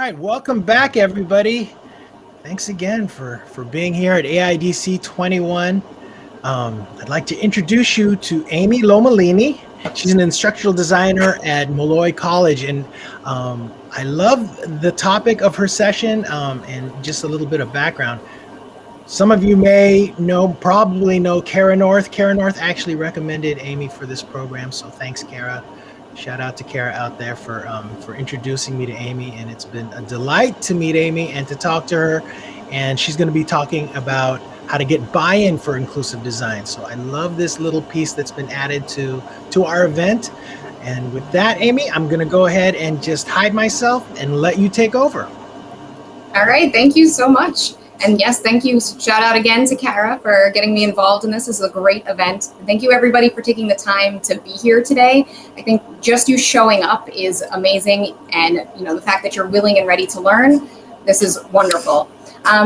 right, welcome back, everybody. Thanks again for being here at AIDC 21. I'd like to introduce you to Amy Lomolini. She's an instructional designer at Molloy College, and I love the topic of her session and just a little bit of background. Some of you may probably know Kara North. Kara North actually recommended Amy for this program, so thanks, Kara. Shout out to Kara out there for introducing me to Amy, and it's been a delight to meet Amy and to talk to her. And she's going to be talking about how to get buy-in for inclusive design. So I love this little piece that's been added to our event. And with that, Amy, I'm going to go ahead and just hide myself and let you take over. All right, thank you so much. And yes, thank you. Shout out again to Kara for getting me involved in this. This is a great event. Thank you, everybody, for taking the time to be here today. I think just you showing up is amazing. And the fact that you're willing and ready to learn, this is wonderful.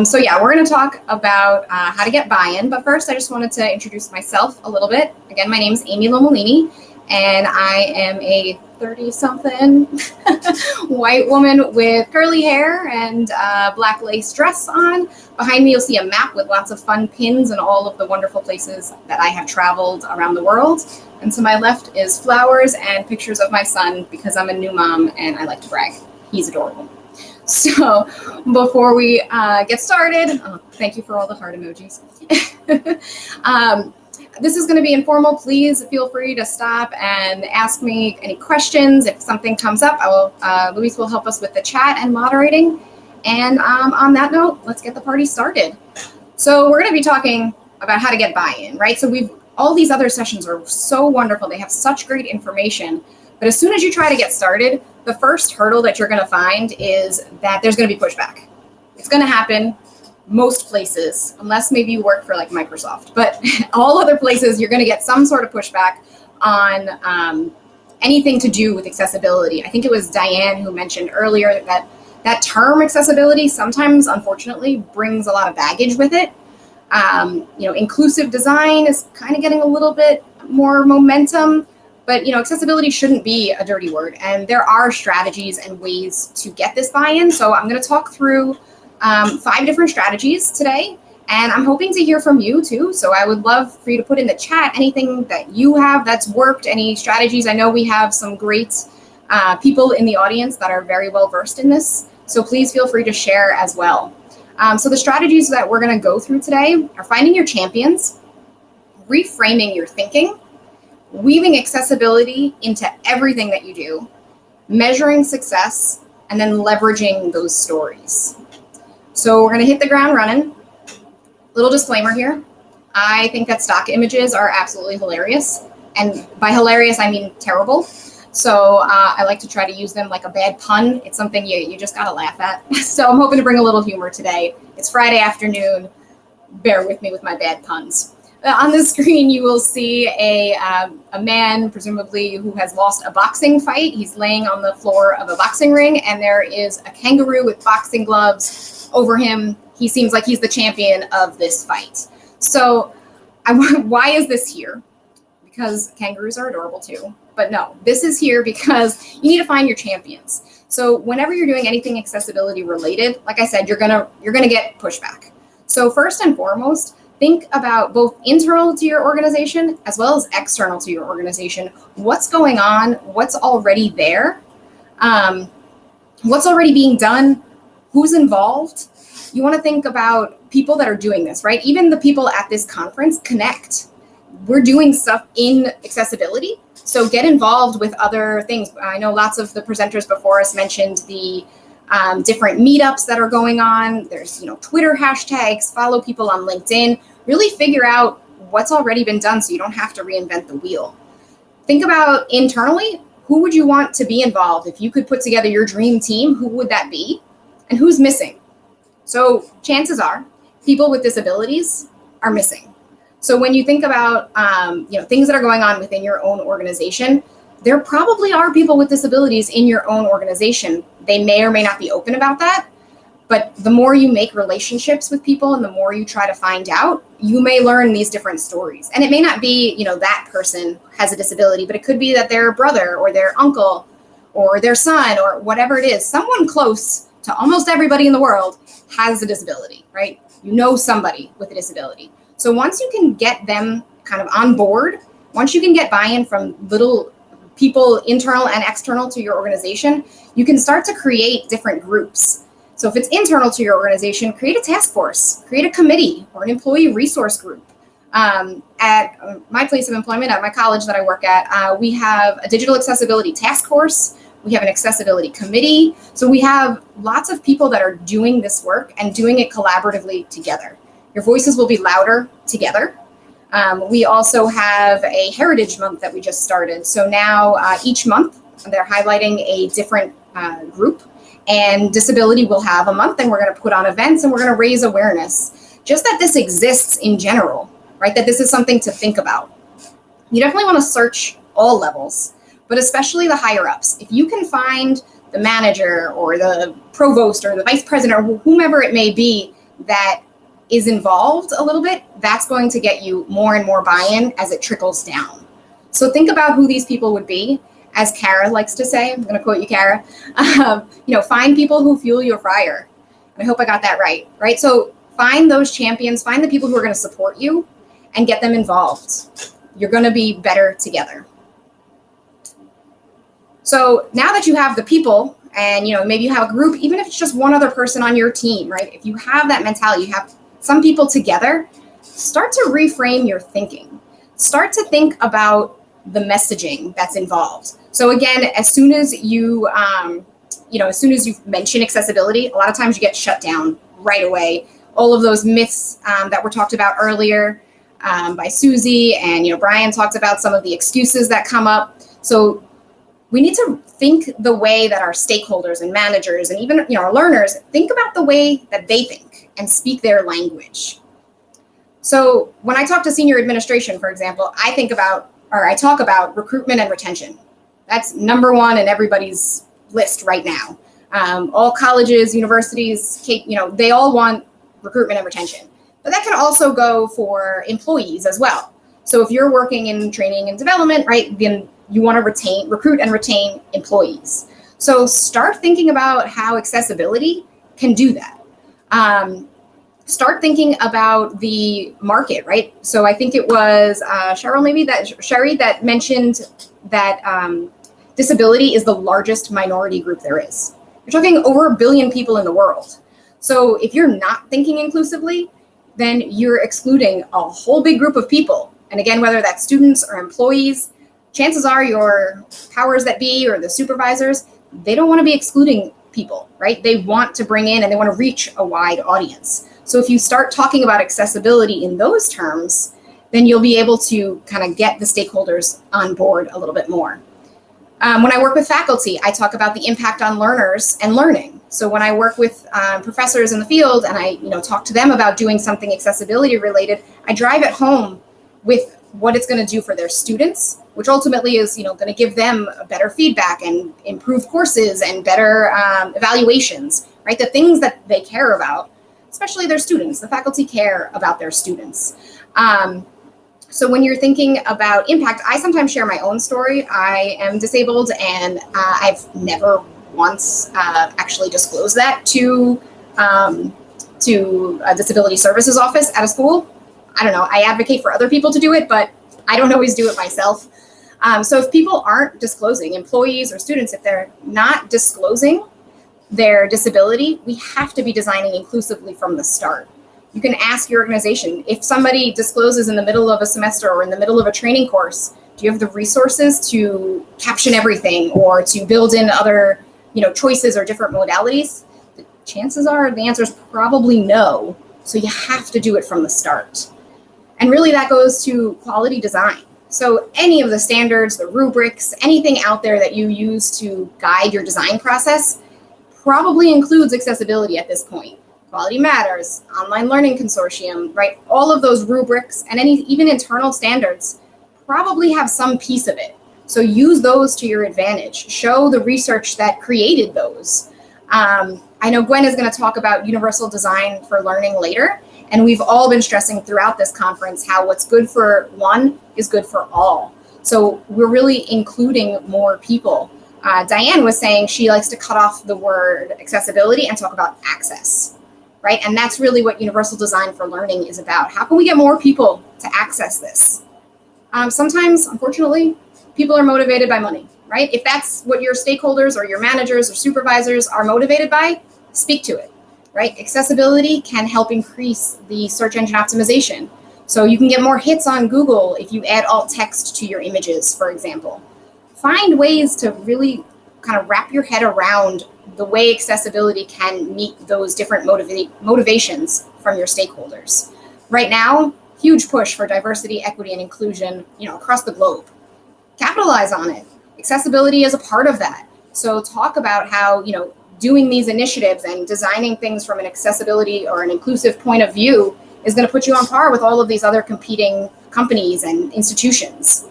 So yeah, we're going to talk about how to get buy-in. But first, I just wanted to introduce myself a little bit. Again, my name is Amy Lomolini, and I am a 30-something white woman with curly hair and a black lace dress on. Behind me, you'll see a map with lots of fun pins and all of the wonderful places that I have traveled around the world. And to my left is flowers and pictures of my son because I'm a new mom and I like to brag. He's adorable. So before we get started, thank you for all the heart emojis. This is going to be informal. Please feel free to stop and ask me any questions. If something comes up, Luis will help us with the chat and moderating. And on that note, let's get the party started. So we're going to be talking about how to get buy-in, right? So all these other sessions are so wonderful. They have such great information. But as soon as you try to get started, the first hurdle that you're going to find is that there's going to be pushback. It's going to happen. Most places, unless maybe you work for like Microsoft, but all other places, you're going to get some sort of pushback on anything to do with accessibility. I think it was Diane who mentioned earlier that term accessibility sometimes, unfortunately, brings a lot of baggage with it. Inclusive design is kind of getting a little bit more momentum, but accessibility shouldn't be a dirty word. And there are strategies and ways to get this buy-in. So I'm going to talk through 5 different strategies today, and I'm hoping to hear from you too. So I would love for you to put in the chat anything that you have that's worked, any strategies. I know we have some great people in the audience that are very well versed in this. So please feel free to share as well. So the strategies that we're going to go through today are finding your champions, reframing your thinking, weaving accessibility into everything that you do, measuring success, and then leveraging those stories. So we're going to hit the ground running. Little disclaimer here. I think that stock images are absolutely hilarious. And by hilarious, I mean terrible. So I like to try to use them like a bad pun. It's something you just got to laugh at. So I'm hoping to bring a little humor today. It's Friday afternoon. Bear with me with my bad puns. On the screen, you will see a man, presumably, who has lost a boxing fight. He's laying on the floor of a boxing ring, and there is a kangaroo with boxing gloves over him. He seems like he's the champion of this fight. So why is this here? Because kangaroos are adorable too. But no, this is here because you need to find your champions. So whenever you're doing anything accessibility related, like I said, you're gonna get pushback. So first and foremost, think about both internal to your organization as well as external to your organization. What's going on? What's already there? What's already being done? Who's involved? You want to think about people that are doing this, right? Even the people at this conference connect. We're doing stuff in accessibility. So get involved with other things. I know lots of the presenters before us mentioned the different meetups that are going on. There's, Twitter hashtags, follow people on LinkedIn, really figure out what's already been done so you don't have to reinvent the wheel. Think about internally, who would you want to be involved? If you could put together your dream team, who would that be? And who's missing? So chances are people with disabilities are missing. So when you think about, things that are going on within your own organization, there probably are people with disabilities in your own organization. They may or may not be open about that, but the more you make relationships with people and the more you try to find out, you may learn these different stories. And it may not be, that person has a disability, but it could be that their brother or their uncle or their son or whatever it is, someone close to almost everybody in the world has a disability, right? You know somebody with a disability. So once you can get them kind of on board, once you can get buy-in from little people, internal and external to your organization, you can start to create different groups. So if it's internal to your organization, create a task force, create a committee or an employee resource group. At my place of employment, at my college that I work at, we have a digital accessibility task force. We have an accessibility committee. So we have lots of people that are doing this work and doing it collaboratively together. Your voices will be louder together. We also have a Heritage Month that we just started. So now each month they're highlighting a different group, and disability will have a month, and we're going to put on events and we're going to raise awareness. Just that this exists in general, right? That this is something to think about. You definitely want to search all levels, but especially the higher ups. If you can find the manager or the provost or the vice president or whomever it may be that is involved a little bit, that's going to get you more and more buy-in as it trickles down. So think about who these people would be. As Kara likes to say, I'm going to quote you, Kara, find people who fuel your fire. And I hope I got that right? So find those champions, find the people who are going to support you and get them involved. You're going to be better together. So now that you have the people and, maybe you have a group, even if it's just one other person on your team, right? If you have that mentality, you have some people together, start to reframe your thinking. Start to think about the messaging that's involved. So again, as soon as you mention accessibility, a lot of times you get shut down right away. All of those myths that were talked about earlier by Susie and, Brian talked about some of the excuses that come up. So we need to think the way that our stakeholders and managers and even, our learners think about the way that they think and speak their language. So when I talk to senior administration, for example, I talk about recruitment and retention. That's number one in everybody's list right now. All colleges, universities, they all want recruitment and retention. But that can also go for employees as well. So if you're working in training and development, right, then you want to recruit and retain employees. So start thinking about how accessibility can do that. Start thinking about the market, right? So I think it was Sherry that mentioned that disability is the largest minority group there is. You're talking over 1 billion people in the world. So if you're not thinking inclusively, then you're excluding a whole big group of people. And again, whether that's students or employees, chances are your powers that be or the supervisors, they don't want to be excluding people, right? They want to bring in and they want to reach a wide audience. So if you start talking about accessibility in those terms, then you'll be able to kind of get the stakeholders on board a little bit more. When I work with faculty, I talk about the impact on learners and learning. So when I work with professors in the field and I talk to them about doing something accessibility related, I drive it home with what it's going to do for their students, which ultimately is going to give them better feedback and improved courses and better evaluations, right? The things that they care about, especially their students. The faculty care about their students. So when you're thinking about impact, I sometimes share my own story. I am disabled and I've never once actually disclosed that to a disability services office at a school. I don't know, I advocate for other people to do it, but I don't always do it myself. So if people aren't disclosing, employees or students, if they're not disclosing their disability, we have to be designing inclusively from the start. You can ask your organization, if somebody discloses in the middle of a semester or in the middle of a training course, do you have the resources to caption everything or to build in other choices or different modalities? The chances are the answer is probably no. So you have to do it from the start. And really that goes to quality design. So any of the standards, the rubrics, anything out there that you use to guide your design process probably includes accessibility at this point. Quality Matters, Online Learning Consortium, right? All of those rubrics and even internal standards probably have some piece of it. So use those to your advantage. Show the research that created those. I know Gwen is going to talk about universal design for learning later, and we've all been stressing throughout this conference how what's good for one is good for all. So we're really including more people Diane was saying she likes to cut off the word accessibility and talk about access, right? And that's really what universal design for learning is about. How can we get more people to access this? Sometimes, unfortunately, people are motivated by money, right? If that's what your stakeholders or your managers or supervisors are motivated by, speak to it, right? Accessibility can help increase the search engine optimization. So you can get more hits on Google if you add alt text to your images, for example. Find ways to really kind of wrap your head around the way accessibility can meet those different motivations from your stakeholders. Right now, huge push for diversity, equity, and inclusion, across the globe. Capitalize on it. Accessibility is a part of that. So talk about how, doing these initiatives and designing things from an accessibility or an inclusive point of view is going to put you on par with all of these other competing companies and institutions.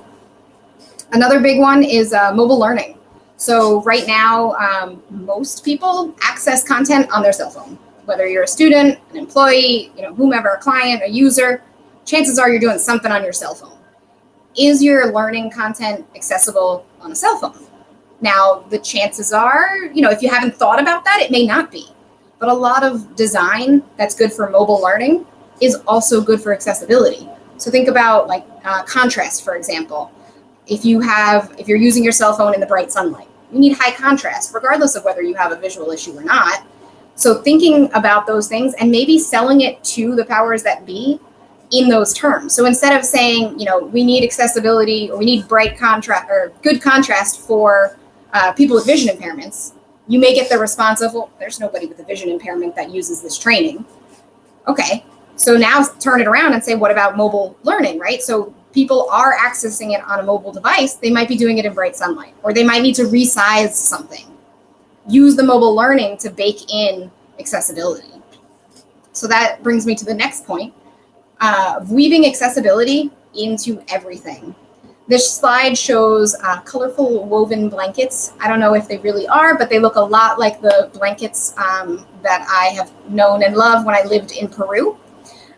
Another big one is mobile learning. So right now, most people access content on their cell phone. Whether you're a student, an employee, whomever, a client, a user, chances are you're doing something on your cell phone. Is your learning content accessible on a cell phone? Now, the chances are, if you haven't thought about that, it may not be. But a lot of design that's good for mobile learning is also good for accessibility. So think about contrast, for example. If you're using your cell phone in the bright sunlight, you need high contrast, regardless of whether you have a visual issue or not. So thinking about those things and maybe selling it to the powers that be in those terms. So instead of saying, we need accessibility or we need bright contrast or good contrast for people with vision impairments, you may get the response of, well, there's nobody with a vision impairment that uses this training. Okay, so now turn it around and say, what about mobile learning, right? So people are accessing it on a mobile device. They might be doing it in bright sunlight, or they might need to resize something. Use the mobile learning to bake in accessibility. So that brings me to the next point, weaving accessibility into everything. This slide shows colorful woven blankets. I don't know if they really are, but they look a lot like the blankets that I have known and loved when I lived in Peru.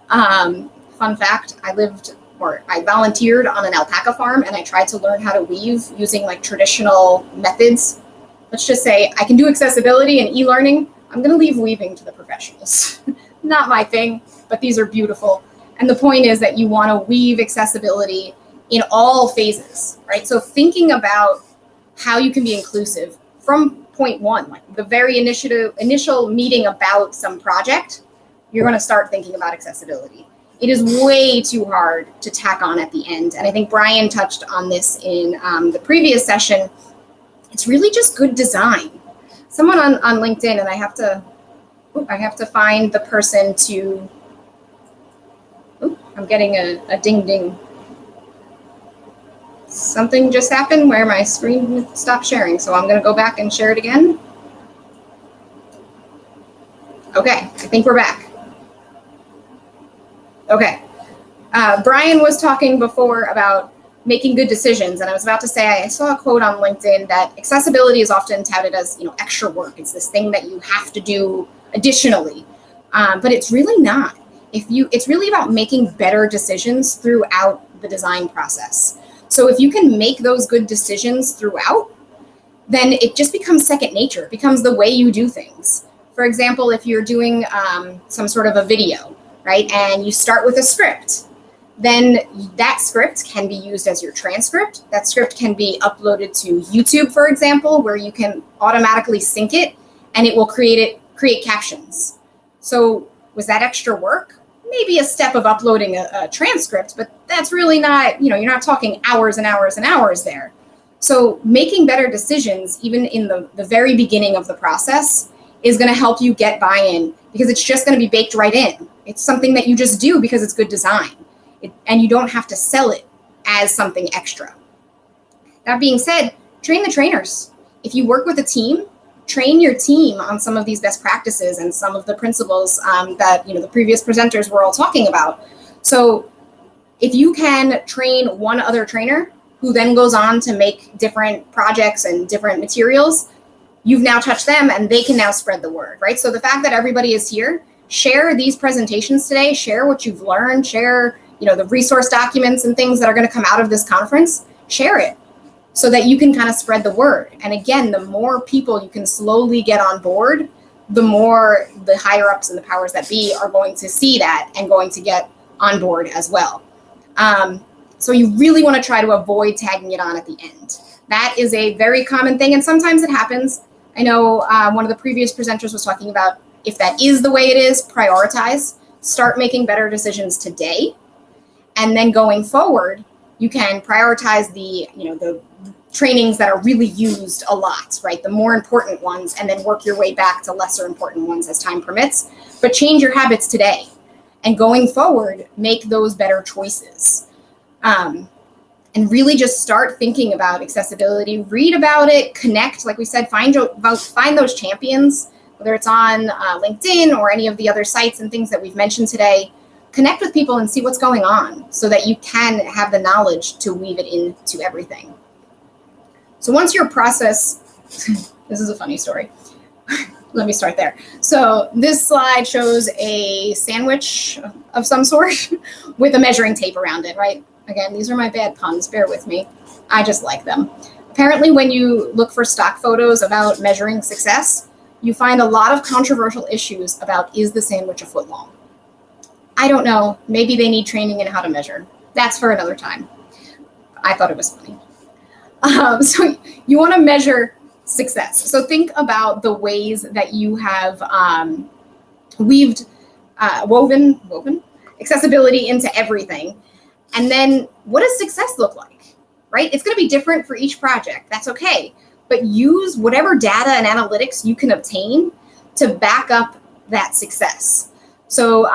Fun fact, I volunteered on an alpaca farm and I tried to learn how to weave using traditional methods. Let's just say I can do accessibility and e-learning. I'm going to leave weaving to the professionals. Not my thing, but these are beautiful. And the point is that you want to weave accessibility in all phases, right? So thinking about how you can be inclusive from point one, the very initial meeting about some project, you're going to start thinking about accessibility. It is way too hard to tack on at the end. And I think Brian touched on this in the previous session. It's really just good design. Someone on LinkedIn, and I have to find the person to, I'm getting a ding ding. Something just happened where my screen stopped sharing. So I'm going to go back and share it again. Okay, I think we're back. Okay. Brian was talking before about making good decisions. And I was about to say, I saw a quote on LinkedIn that accessibility is often touted as, extra work. It's this thing that you have to do additionally. But it's really not. It's really about making better decisions throughout the design process. So if you can make those good decisions throughout, then it just becomes second nature. It becomes the way you do things. For example, if you're doing some sort of a video, right, and you start with a script, then that script can be used as your transcript. That script can be uploaded to YouTube, for example, where you can automatically sync it and it will create captions. So was that extra work? Maybe a step of uploading a transcript, but that's really not, you're not talking hours and hours and hours there. So making better decisions, even in the very beginning of the process, is going to help you get buy-in because it's just going to be baked right in. It's something that you just do because it's good design. And you don't have to sell it as something extra. That being said, train the trainers. If you work with a team, train your team on some of these best practices and some of the principles that the previous presenters were all talking about. So if you can train one other trainer who then goes on to make different projects and different materials, you've now touched them and they can now spread the word, right? So the fact that everybody is here, share these presentations today, share what you've learned, share the resource documents and things that are going to come out of this conference, share it. so that you can kind of spread the word. And again, the more people you can slowly get on board, the more the higher ups and the powers that be are going to see that and going to get on board as well. So you really want to try to avoid tagging it on at the end. That is a very common thing, and sometimes it happens. I know one of the previous presenters was talking about, if that is the way it is, prioritize, start making better decisions today, and then going forward, you can prioritize the trainings that are really used a lot, right? The more important ones, and then work your way back to lesser important ones as time permits. But change your habits today, and going forward, make those better choices. And really just start thinking about accessibility, read about it, connect, like we said, find those champions, whether it's on LinkedIn or any of the other sites and things that we've mentioned today. Connect with people and see what's going on so that you can have the knowledge to weave it into everything. So once your process, this is a funny story. Let me start there. So this slide shows a sandwich of some sort with a measuring tape around it, right? Again, these are my bad puns, bear with me. I just like them. Apparently, when you look for stock photos about measuring success, you find a lot of controversial issues about, is the sandwich a foot long? I don't know. Maybe they need training in how to measure. That's for another time. I thought it was funny. So you want to measure success. So think about the ways that you have woven accessibility into everything. And then what does success look like, right? It's going to be different for each project. That's okay. But use whatever data and analytics you can obtain to back up that success. So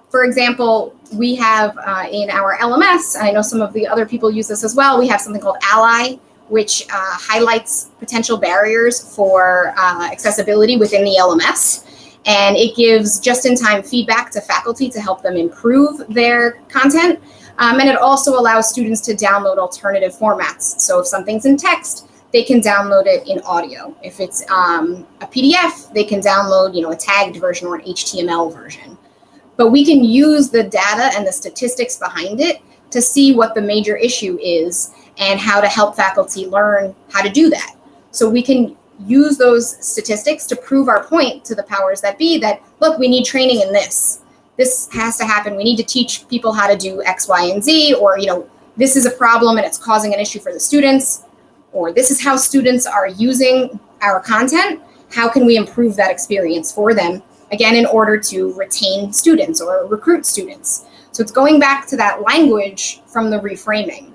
for example, we have in our LMS, and I know some of the other people use this as well, we have something called Ally, which highlights potential barriers for accessibility within the LMS. And it gives just-in-time feedback to faculty to help them improve their content. And it also allows students to download alternative formats. So if something's in text, they can download it in audio. If it's a PDF, they can download, a tagged version or an HTML version. But we can use the data and the statistics behind it to see what the major issue is and how to help faculty learn how to do that. So we can use those statistics to prove our point to the powers that be that, look, we need training in this. This has to happen. We need to teach people how to do X, Y, and Z, or, this is a problem and it's causing an issue for the students, or this is how students are using our content. How can we improve that experience for them? Again, in order to retain students or recruit students. So it's going back to that language from the reframing.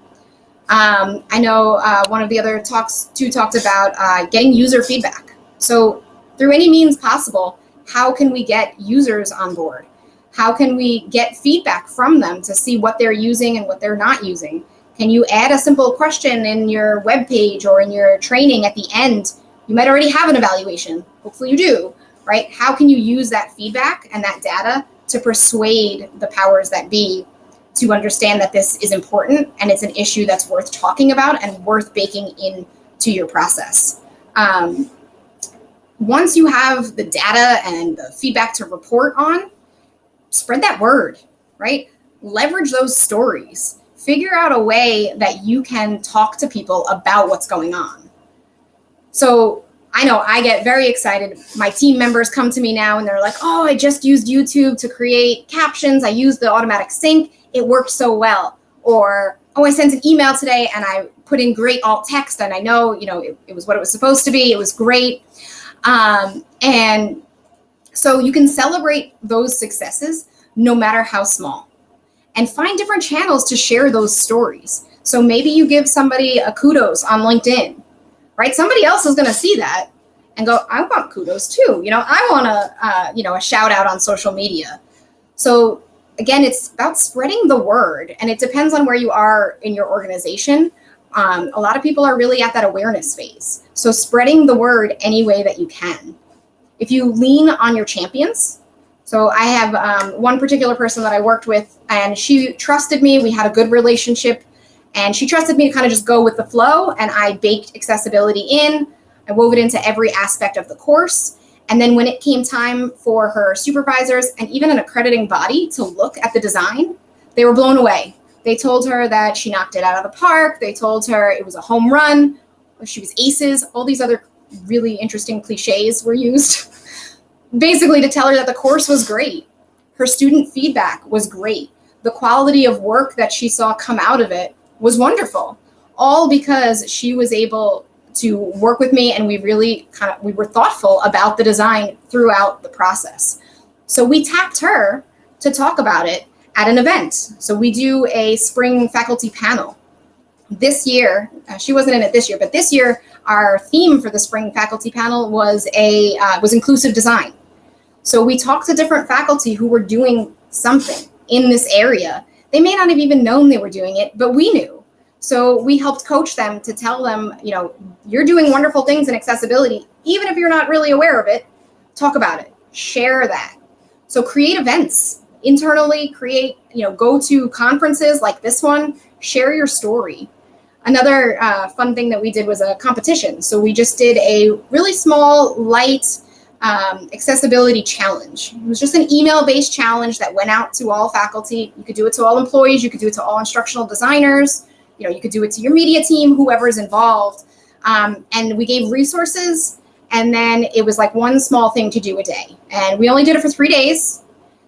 I know one of the other talks talked about getting user feedback. So through any means possible, how can we get users on board? How can we get feedback from them to see what they're using and what they're not using? Can you add a simple question in your web page or in your training at the end? You might already have an evaluation. Hopefully you do, right? How can you use that feedback and that data to persuade the powers that be to understand that this is important and it's an issue that's worth talking about and worth baking into your process? Once you have the data and the feedback to report on, spread that word, right? Leverage those stories. Figure out a way that you can talk to people about what's going on. So I know I get very excited. My team members come to me now and they're like, oh, I just used YouTube to create captions. I used the automatic sync. It worked so well. Or, oh, I sent an email today and I put in great alt text and I know, it was what it was supposed to be. It was great. And so you can celebrate those successes no matter how small, and find different channels to share those stories. So maybe you give somebody a kudos on LinkedIn, right? Somebody else is going to see that and go, I want kudos too. I want a shout out on social media. So again, it's about spreading the word, and it depends on where you are in your organization. A lot of people are really at that awareness phase. So spreading the word any way that you can. If you lean on your champions, so I have one particular person that I worked with, and she trusted me. We had a good relationship, and she trusted me to kind of just go with the flow, and I baked accessibility in. I wove it into every aspect of the course. And then when it came time for her supervisors and even an accrediting body to look at the design, they were blown away. They told her that she knocked it out of the park. They told her it was a home run. She was aces. All these other really interesting cliches were used basically to tell her that the course was great. Her student feedback was great. The quality of work that she saw come out of it was wonderful, all because she was able to work with me, and we were thoughtful about the design throughout the process. So we tapped her to talk about it at an event. So we do a spring faculty panel. This year, she wasn't in it this year, but this year our theme for the spring faculty panel was inclusive design. So we talked to different faculty who were doing something in this area. They may not have even known they were doing it, but we knew. So we helped coach them to tell them, you're doing wonderful things in accessibility. Even if you're not really aware of it, talk about it, share that. So create events internally, go to conferences like this one, share your story. Another fun thing that we did was a competition. So we just did a really small, light accessibility challenge. It was just an email-based challenge that went out to all faculty. You could do it to all employees. You could do it to all instructional designers. You could do it to your media team, whoever's involved. And we gave resources, and then it was like one small thing to do a day. And we only did it for 3 days.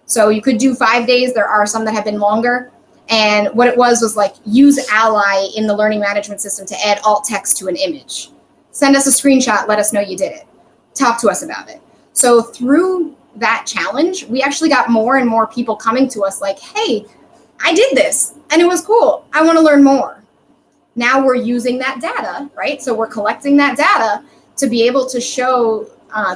So you could do 5 days. There are some that have been longer. And what it was like, use Ally in the learning management system to add alt text to an image. Send us a screenshot, let us know you did it. Talk to us about it. So through that challenge, we actually got more and more people coming to us like, hey, I did this and it was cool. I want to learn more. Now we're using that data, right? So we're collecting that data to be able to show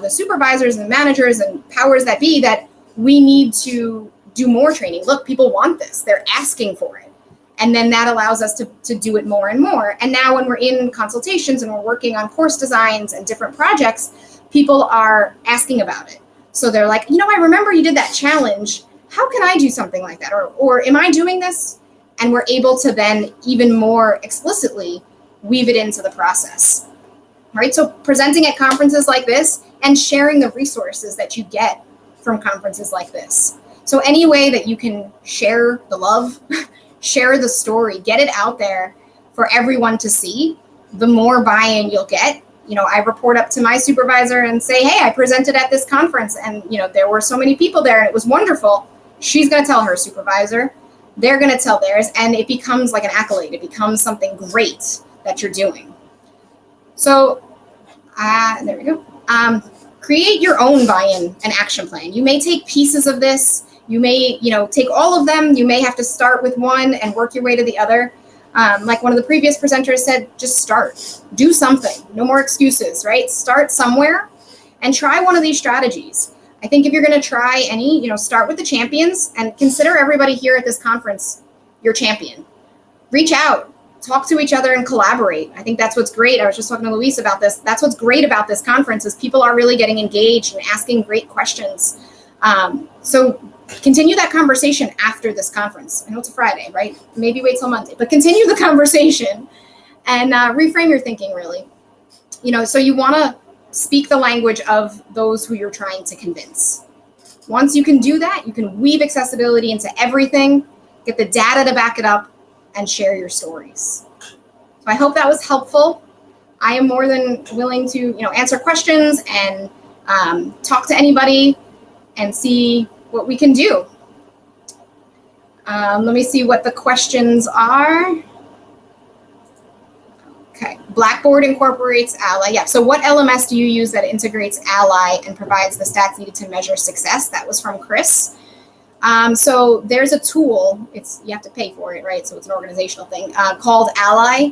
the supervisors and managers and powers that be that we need to do more training. Look, people want this. They're asking for it. And then that allows us to do it more and more. And now when we're in consultations and we're working on course designs and different projects, people are asking about it. So they're like, I remember you did that challenge. How can I do something like that? Or am I doing this? And we're able to then even more explicitly weave it into the process, right? So presenting at conferences like this and sharing the resources that you get from conferences like this. So any way that you can share the love, share the story, get it out there for everyone to see, the more buy-in you'll get. I report up to my supervisor and say, hey, I presented at this conference and, there were so many people there and it was wonderful. She's going to tell her supervisor. They're going to tell theirs. And it becomes like an accolade. It becomes something great that you're doing. So there we go. Create your own buy-in and action plan. You may take pieces of this. You may, take all of them. You may have to start with one and work your way to the other. Like one of the previous presenters said, just start. Do something. No more excuses, right? Start somewhere and try one of these strategies. I think if you're going to try any, start with the champions and consider everybody here at this conference your champion. Reach out. Talk to each other and collaborate. I think that's what's great. I was just talking to Luis about this. That's what's great about this conference is people are really getting engaged and asking great questions. So continue that conversation after this conference. I know it's a Friday, right? Maybe wait till Monday, but continue the conversation and reframe your thinking really. So you want to speak the language of those who you're trying to convince. Once you can do that, you can weave accessibility into everything, get the data to back it up, and share your stories. So I hope that was helpful. I am more than willing to, answer questions and talk to anybody and see what we can do. Let me see what the questions are. Okay, Blackboard incorporates Ally. Yeah, so what LMS do you use that integrates Ally and provides the stats needed to measure success? That was from Chris. So there's a tool, you have to pay for it, right? So it's an organizational thing called Ally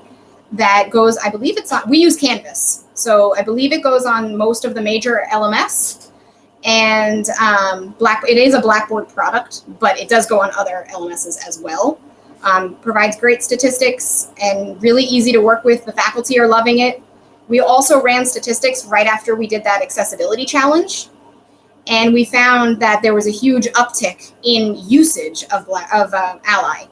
that goes, I believe we use Canvas. So I believe it goes on most of the major LMS. And it is a Blackboard product, but it does go on other LMSs as well. Provides great statistics and really easy to work with. The faculty are loving it. We also ran statistics right after we did that accessibility challenge. And we found that there was a huge uptick in usage of Ally.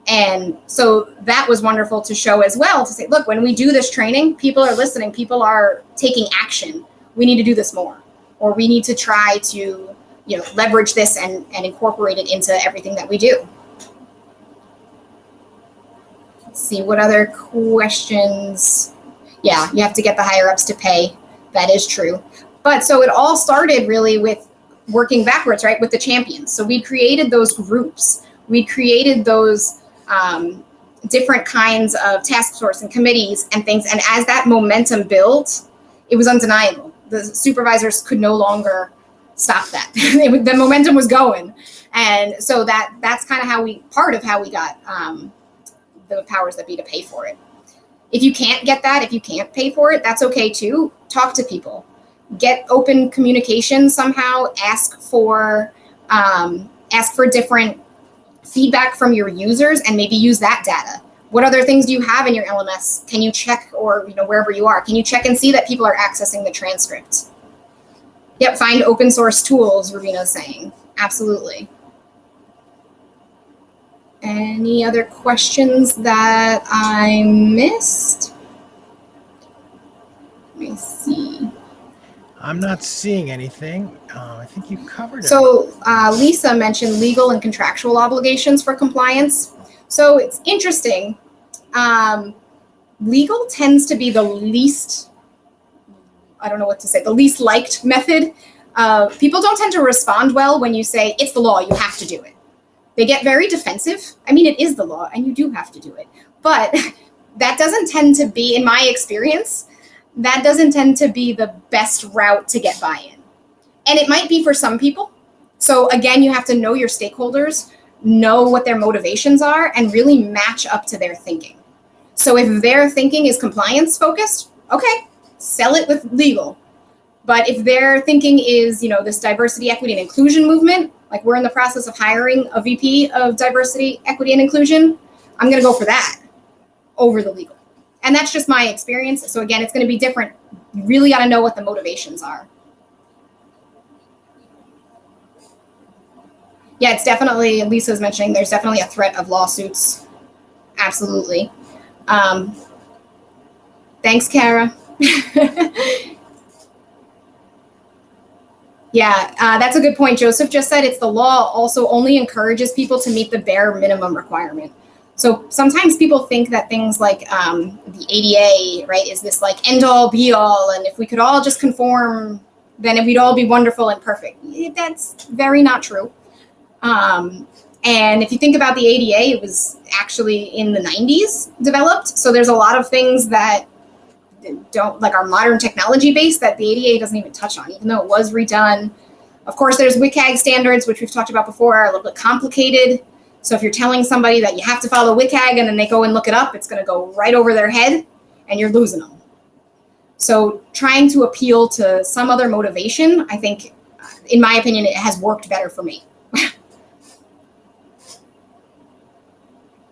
And so that was wonderful to show as well, to say, look, when we do this training, people are listening, people are taking action. We need to do this more. Or we need to try to, leverage this and incorporate it into everything that we do. see what other questions. Yeah, you have to get the higher ups to pay. That is true. But so it all started really with working backwards, right? With the champions. So we created those groups. We created those different kinds of task force and committees and things. And as that momentum built, it was undeniable. The supervisors could no longer stop that. The momentum was going. And so that's kind of part of how we got the powers that be to pay for it. If you can't get that, if you can't pay for it, that's okay too. Talk to people. Get open communication somehow. Ask for different feedback from your users and maybe use that data. What other things do you have in your LMS? Can you check, or wherever you are, can you check and see that people are accessing the transcript? Yep, find open source tools, Ravina's saying. Absolutely. Any other questions that I missed? Let me see. I'm not seeing anything. I think you covered it. So Lisa mentioned legal and contractual obligations for compliance. So it's interesting. Legal tends to be the least, I don't know what to say, the least liked method. People don't tend to respond well when you say, it's the law, you have to do it. They get very defensive. I mean, it is the law and you do have to do it. But that doesn't tend to be, in my experience, that doesn't tend to be the best route to get buy-in. And it might be for some people. So again, you have to know your stakeholders, know what their motivations are, and really match up to their thinking. So if their thinking is compliance focused, okay, sell it with legal. But if their thinking is, this diversity, equity, and inclusion movement, like we're in the process of hiring a VP of diversity, equity, and inclusion, I'm going to go for that over the legal. And that's just my experience. So again, it's going to be different. You really got to know what the motivations are. Yeah, it's definitely, Lisa's mentioning, there's definitely a threat of lawsuits. Absolutely. Thanks, Kara. Yeah, that's a good point. Joseph just said it's the law also only encourages people to meet the bare minimum requirement. So sometimes people think that things like the ADA, right, is this like end all be all, and if we could all just conform, then we'd all be wonderful and perfect. That's very not true. And if you think about the ADA, it was actually in the 90s developed. So there's a lot of things that don't, like, are modern technology based that the ADA doesn't even touch on, even though it was redone. Of course, there's WCAG standards, which we've talked about before, are a little bit complicated. So if you're telling somebody that you have to follow WCAG and then they go and look it up, it's going to go right over their head and you're losing them. So trying to appeal to some other motivation, I think, in my opinion, it has worked better for me.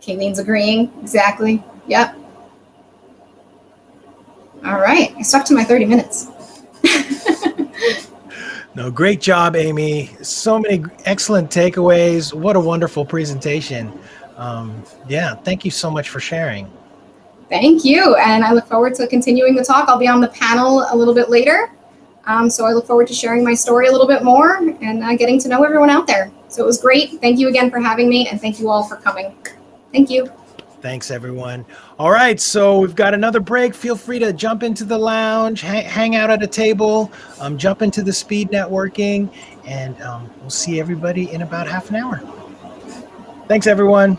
Kayleen's agreeing. Exactly. Yep. All right. I stuck to my 30 minutes. No, great job, Amy. So many excellent takeaways. What a wonderful presentation. Yeah, thank you so much for sharing. Thank you. And I look forward to continuing the talk. I'll be on the panel a little bit later. So I look forward to sharing my story a little bit more and getting to know everyone out there. So it was great. Thank you again for having me, and thank you all for coming. Thank you. Thanks, everyone. All right, so we've got another break. Feel free to jump into the lounge, hang out at a table, jump into the speed networking, and we'll see everybody in about half an hour. Thanks, everyone.